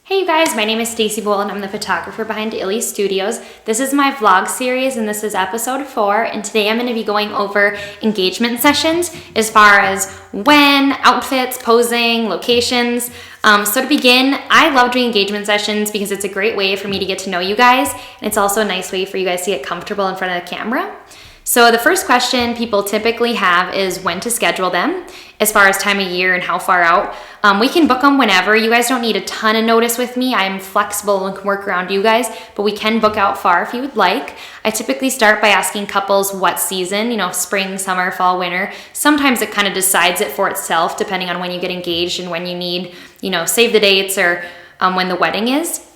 Hey you guys, my name is Stacy Bowl and I'm the photographer behind Illy Studios. This is my vlog series and this is episode 4, and today I'm going to be going over engagement sessions as far as when, outfits, posing, locations. So to begin, I love doing engagement sessions because it's a great way for me to get to know you guys, and it's also a nice way for you guys to get comfortable in front of the camera. So the first question people typically have is when to schedule them, as far as time of year and how far out. We can book them whenever. You guys don't need a ton of notice with me. I'm flexible and can work around you guys, but we can book out far if you would like. I typically start by asking couples what season, spring, summer, fall, winter. Sometimes it kind of decides it for itself depending on when you get engaged and when you need, save the dates or when the wedding is.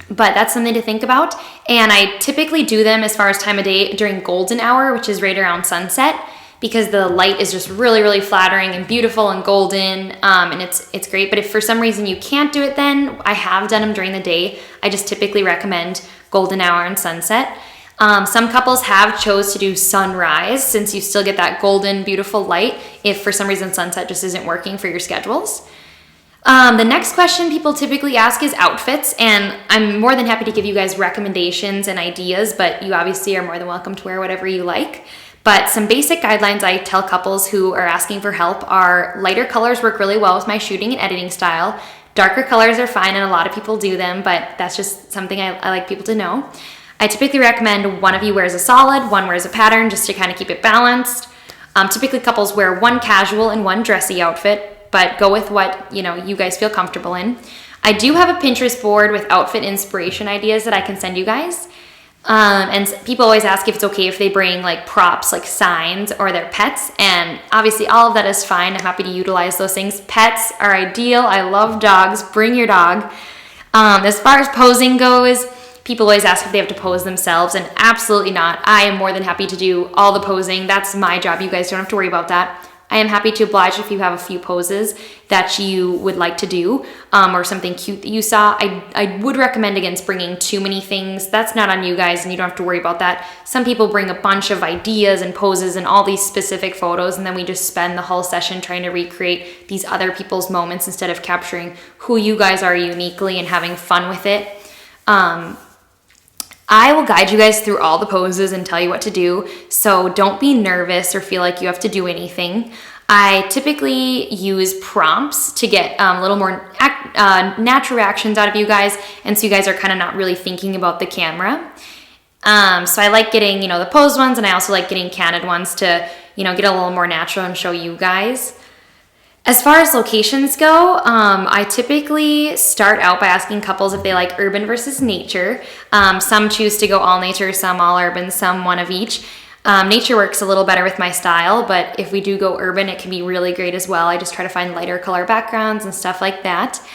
But that's something to think about. And I typically do them as far as time of day during golden hour, which is right around sunset, because the light is just really, really flattering and beautiful and golden, and it's great. But if for some reason you can't do it then, I have done them during the day. I just typically recommend golden hour and sunset. Some couples have chose to do sunrise, since you still get that golden, beautiful light, if for some reason sunset just isn't working for your schedules. The next question people typically ask is outfits, and I'm more than happy to give you guys recommendations and ideas, but you obviously are more than welcome to wear whatever you like. But some basic guidelines I tell couples who are asking for help are lighter colors work really well with my shooting and editing style. Darker colors are fine, and a lot of people do them, but that's just something I like people to know. I typically recommend one of you wears a solid, one wears a pattern, just to kind of keep it balanced. Typically couples wear one casual and one dressy outfit, but go with what you guys feel comfortable in. I do have a Pinterest board with outfit inspiration ideas that I can send you guys. And people always ask if it's okay if they bring like props like signs or their pets, and obviously all of that is fine. I'm happy to utilize those things. Pets are ideal. I love dogs. Bring your dog. As far as posing goes, people always ask if they have to pose themselves, and absolutely not. I am more than happy to do all the posing. That's my job. You guys don't have to worry about that. I am happy to oblige if you have a few poses that you would like to do, or something cute that you saw. I would recommend against bringing too many things. That's not on you guys, and you don't have to worry about that. Some people bring a bunch of ideas and poses and all these specific photos, and then we just spend the whole session trying to recreate these other people's moments instead of capturing who you guys are uniquely and having fun with it. I will guide you guys through all the poses and tell you what to do, so don't be nervous or feel like you have to do anything. I typically use prompts to get a little more natural reactions out of you guys, and so you guys are kind of not really thinking about the camera. So I like getting, the posed ones, and I also like getting candid ones to, get a little more natural and show you guys. As far as locations go, I typically start out by asking couples if they like urban versus nature. Some choose to go all nature, some all urban, some one of each. Nature works a little better with my style, but if we do go urban, it can be really great as well. I just try to find lighter color backgrounds and stuff like that.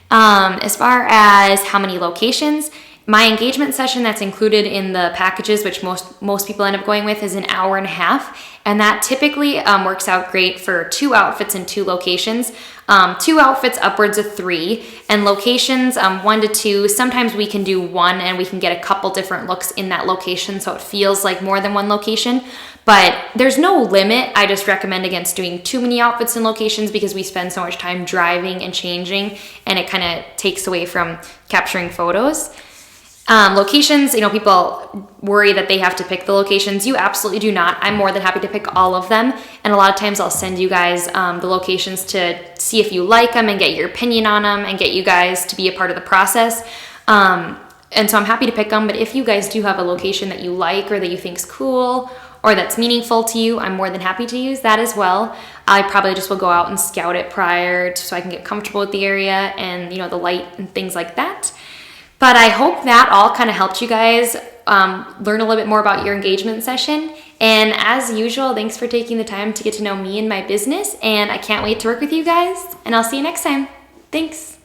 As far as how many locations, my engagement session that's included in the packages, which most people end up going with, is an hour and a half. And that typically works out great for 2 outfits and 2 locations. 2 outfits upwards of 3, and locations 1 to 2. Sometimes we can do 1 and we can get a couple different looks in that location, so it feels like more than 1 location. But there's no limit. I just recommend against doing too many outfits and locations because we spend so much time driving and changing, and it kind of takes away from capturing photos. Locations, people worry that they have to pick the locations. You absolutely do not. I'm more than happy to pick all of them. And a lot of times I'll send you guys the locations to see if you like them and get your opinion on them and get you guys to be a part of the process. And so I'm happy to pick them. But if you guys do have a location that you like or that you think's cool or that's meaningful to you, I'm more than happy to use that as well. I probably just will go out and scout it prior so I can get comfortable with the area and, the light and things like that. But I hope that all kind of helped you guys learn a little bit more about your engagement session. And as usual, thanks for taking the time to get to know me and my business. And I can't wait to work with you guys. And I'll see you next time. Thanks.